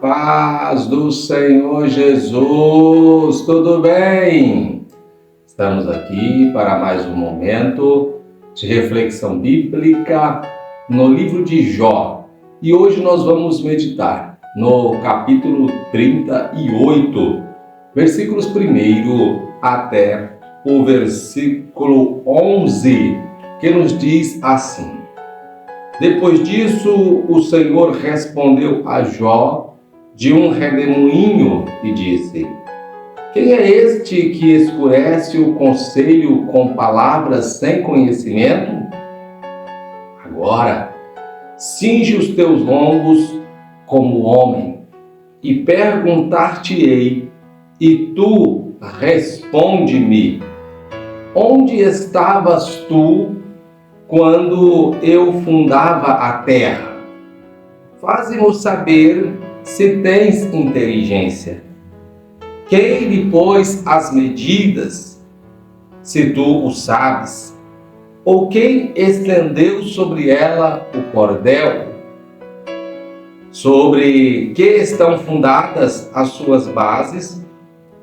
paz do Senhor Jesus, tudo bem? Estamos aqui para mais um momento de reflexão bíblica no livro de Jó. E hoje nós vamos meditar no capítulo 38, versículos 1 até o versículo 11, que nos diz assim: Depois disso, o Senhor respondeu a Jó de um redemoinho e disse: Quem é este que escurece o conselho com palavras sem conhecimento? Agora, cinge os teus lombos como homem, e perguntar-te-ei, e tu responde-me: Onde estavas tu quando eu fundava a terra? Faze-nos saber se tens inteligência. Quem lhe pôs as medidas, se tu o sabes? Ou quem estendeu sobre ela o cordel? Sobre que estão fundadas as suas bases?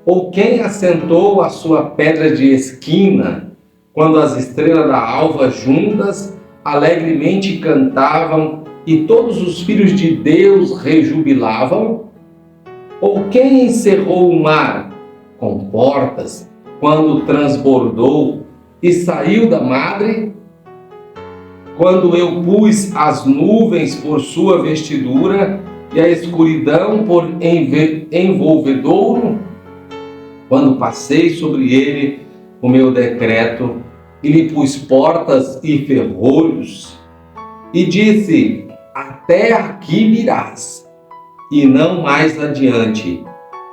Ou quem assentou a sua pedra de esquina, quando as estrelas da alva juntas alegremente cantavam e todos os filhos de Deus rejubilavam? Ou quem encerrou o mar com portas quando transbordou e saiu da madre? Quando eu pus as nuvens por sua vestidura e a escuridão por envolvedouro? Quando passei sobre ele o meu decreto e lhe pus portas e ferrolhos, e disse: até aqui virás, e não mais adiante.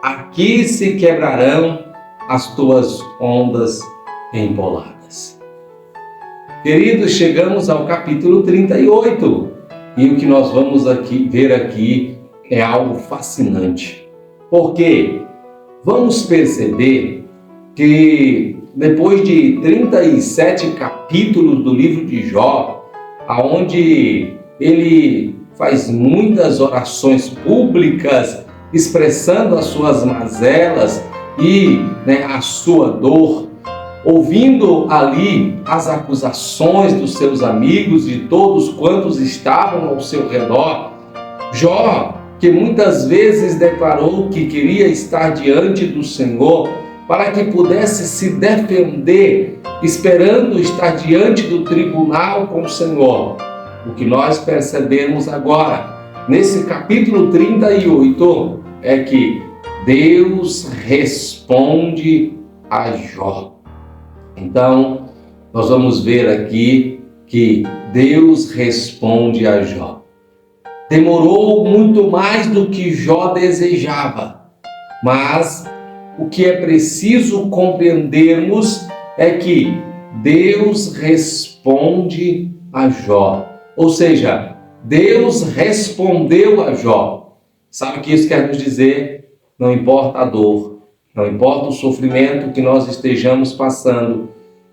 Aqui se quebrarão as tuas ondas empoladas. Queridos, chegamos ao capítulo 38, e o que nós vamos ver aqui é algo fascinante. Porque vamos perceber que depois de 37 capítulos do livro de Jó, onde ele faz muitas orações públicas, expressando as suas mazelas e a sua dor, ouvindo ali as acusações dos seus amigos e todos quantos estavam ao seu redor, Jó, que muitas vezes declarou que queria estar diante do Senhor para que pudesse se defender, esperando estar diante do tribunal com o Senhor. O que nós percebemos agora, nesse capítulo 38, é que Deus responde a Jó. Então, nós vamos ver aqui que Deus responde a Jó. Demorou muito mais do que Jó desejava, mas o que é preciso compreendermos é que Deus responde a Jó. Ou seja, Deus respondeu a Jó. Sabe o que isso quer nos dizer? Não importa a dor, não importa o sofrimento que nós estejamos passando,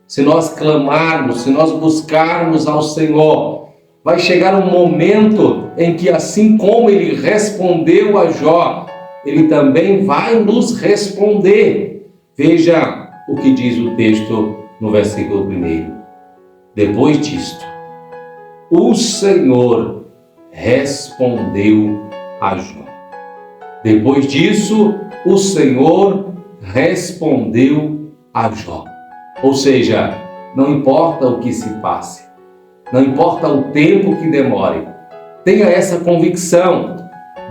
se nós clamarmos, se nós buscarmos ao Senhor, vai chegar um momento em que, assim como Ele respondeu a Jó, Ele também vai nos responder. Veja o que diz o texto no versículo 1. Depois disto, o Senhor respondeu a Jó. Depois disso, o Senhor respondeu a Jó. Ou seja, não importa o que se passe, não importa o tempo que demore, tenha essa convicção.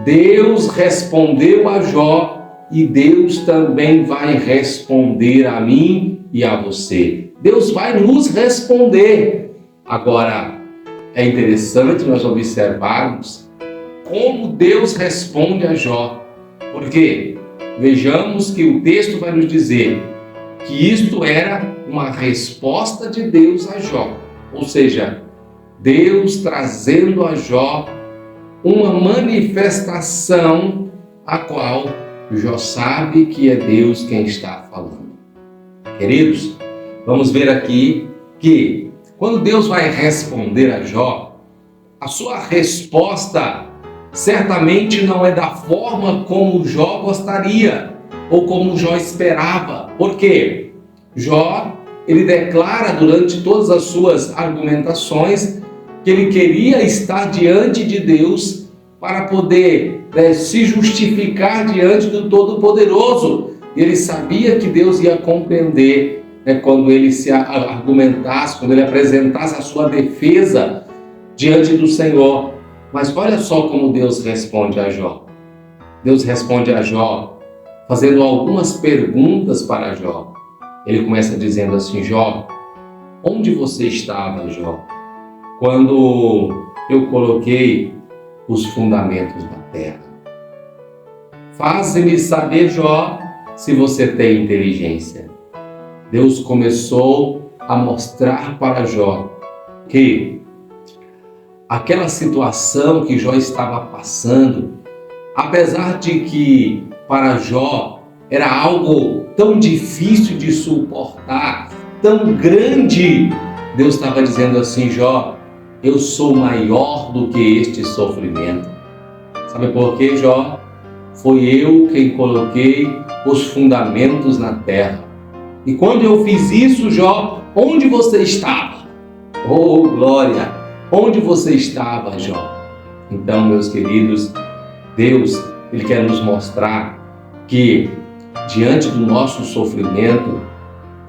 Deus respondeu a Jó e Deus também vai responder a mim e a você. Deus vai nos responder. Agora, é interessante nós observarmos como Deus responde a Jó. Porque vejamos que o texto vai nos dizer que isto era uma resposta de Deus a Jó. Ou seja, Deus trazendo a Jó uma manifestação a qual Jó sabe que é Deus quem está falando. Queridos, vamos ver aqui que quando Deus vai responder a Jó, a sua resposta certamente não é da forma como Jó gostaria ou como Jó esperava. Por quê? Jó, ele declara durante todas as suas argumentações que ele queria estar diante de Deus para poder se justificar diante do Todo-Poderoso. Ele sabia que Deus ia compreender quando ele se argumentasse, quando ele apresentasse a sua defesa diante do Senhor. Mas olha só como Deus responde a Jó. Deus responde a Jó fazendo algumas perguntas para Jó. Ele começa dizendo assim: Jó, onde você estava, Jó, quando eu coloquei os fundamentos da terra? Faze-me saber, Jó, se você tem inteligência. Deus começou a mostrar para Jó que aquela situação que Jó estava passando, apesar de que para Jó era algo tão difícil de suportar, tão grande, Deus estava dizendo assim: Jó, eu sou maior do que este sofrimento. Sabe por quê, Jó? Foi eu quem coloquei os fundamentos na terra. E quando eu fiz isso, Jó, onde você estava? Oh, glória! Onde você estava, Jó? Então, meus queridos, Deus, Ele quer nos mostrar que diante do nosso sofrimento,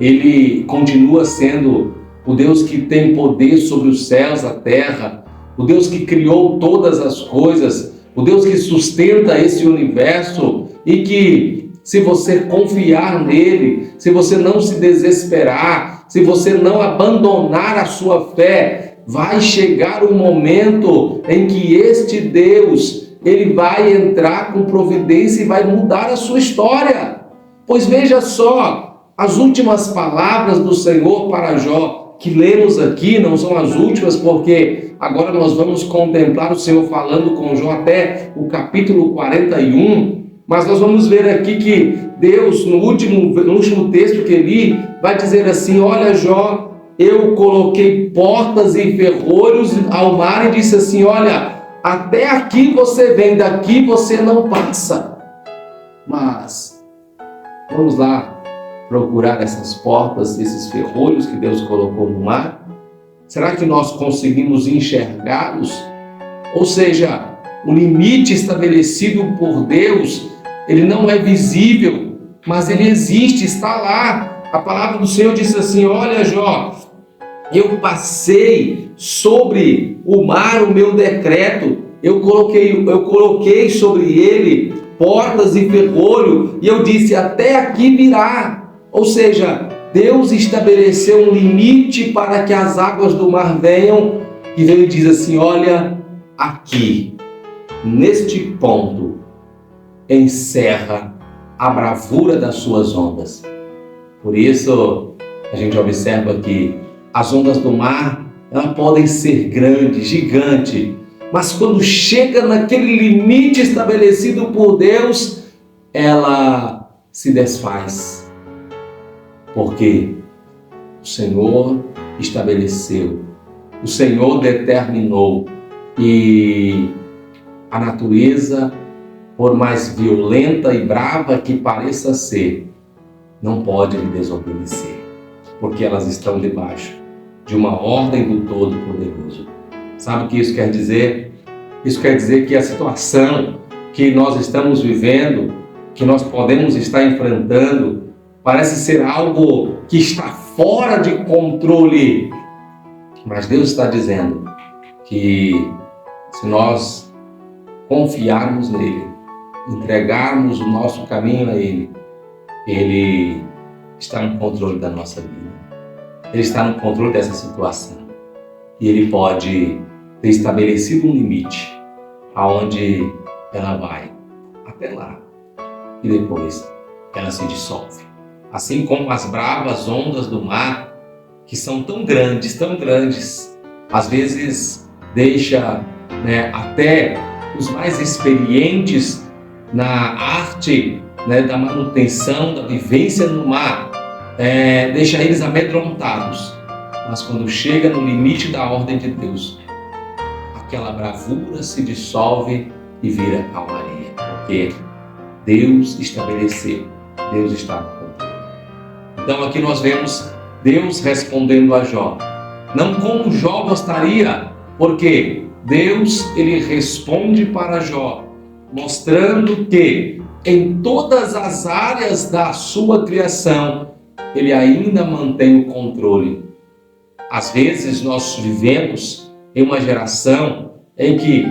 Ele continua sendo o Deus que tem poder sobre os céus, a terra, o Deus que criou todas as coisas, o Deus que sustenta esse universo e que, se você confiar nele, se você não se desesperar, se você não abandonar a sua fé, vai chegar o momento em que este Deus, ele vai entrar com providência e vai mudar a sua história. Pois veja só, as últimas palavras do Senhor para Jó, que lemos aqui, não são as últimas, porque agora nós vamos contemplar o Senhor falando com Jó até o capítulo 41, mas nós vamos ver aqui que Deus, no último texto que li, vai dizer assim: olha, Jó, eu coloquei portas e ferrolhos ao mar e disse assim: olha, até aqui você vem, daqui você não passa. Mas vamos lá procurar essas portas, esses ferrolhos que Deus colocou no mar. Será que nós conseguimos enxergá-los? Ou seja, o limite estabelecido por Deus, ele não é visível, mas ele existe, está lá. A palavra do Senhor diz assim: olha, Jó, eu passei sobre o mar o meu decreto, eu coloquei sobre ele portas e ferrolho, e eu disse: até aqui virá. Ou seja, Deus estabeleceu um limite para que as águas do mar venham, e ele diz assim: olha, aqui, neste ponto, encerra a bravura das suas ondas. Por isso, a gente observa que as ondas do mar, elas podem ser grandes, gigantes, mas quando chega naquele limite estabelecido por Deus, ela se desfaz. Porque o Senhor estabeleceu, o Senhor determinou, e a natureza, por mais violenta e brava que pareça ser, não pode lhe desobedecer, porque elas estão debaixo de uma ordem do Todo-Poderoso. Sabe o que isso quer dizer? Isso quer dizer que a situação que nós estamos vivendo, que nós podemos estar enfrentando, parece ser algo que está fora de controle. Mas Deus está dizendo que se nós confiarmos nele, entregarmos o nosso caminho a ele, ele está no controle da nossa vida. Ele está no controle dessa situação. E ele pode ter estabelecido um limite aonde ela vai até lá. E depois ela se dissolve. Assim como as bravas ondas do mar, que são tão grandes, às vezes deixa até os mais experientes na arte da manutenção, da vivência no mar, deixa eles amedrontados. Mas quando chega no limite da ordem de Deus, aquela bravura se dissolve e vira calmaria, porque Deus estabeleceu, Deus está no controle. Então aqui nós vemos Deus respondendo a Jó, não como Jó gostaria, porque Deus ele responde para Jó, mostrando que em todas as áreas da sua criação, ele ainda mantém o controle. Às vezes nós vivemos em uma geração em que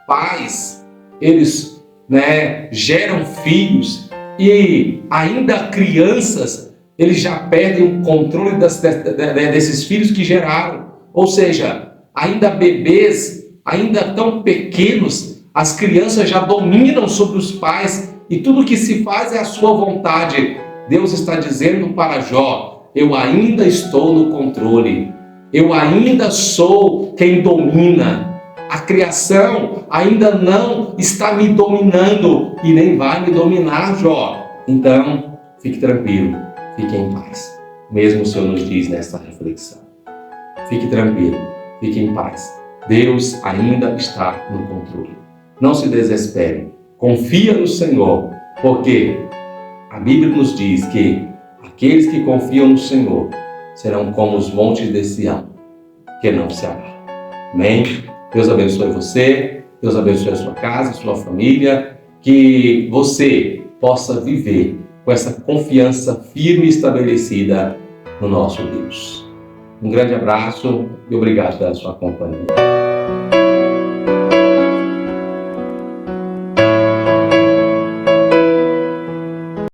pais, eles geram filhos e ainda crianças, eles já perdem o controle desses filhos que geraram. Ou seja, ainda bebês, ainda tão pequenos, as crianças já dominam sobre os pais e tudo que se faz é a sua vontade. Deus está dizendo para Jó, eu ainda estou no controle, eu ainda sou quem domina. A criação ainda não está me dominando e nem vai me dominar, Jó. Então, fique tranquilo, fique em paz. Mesmo o Senhor nos diz nessa reflexão. Fique tranquilo, fique em paz. Deus ainda está no controle. Não se desespere, confia no Senhor, porque a Bíblia nos diz que aqueles que confiam no Senhor serão como os montes de Sião, que não se abalam. Amém? Deus abençoe você, Deus abençoe a sua casa, a sua família, que você possa viver com essa confiança firme e estabelecida no nosso Deus. Um grande abraço e obrigado pela sua companhia.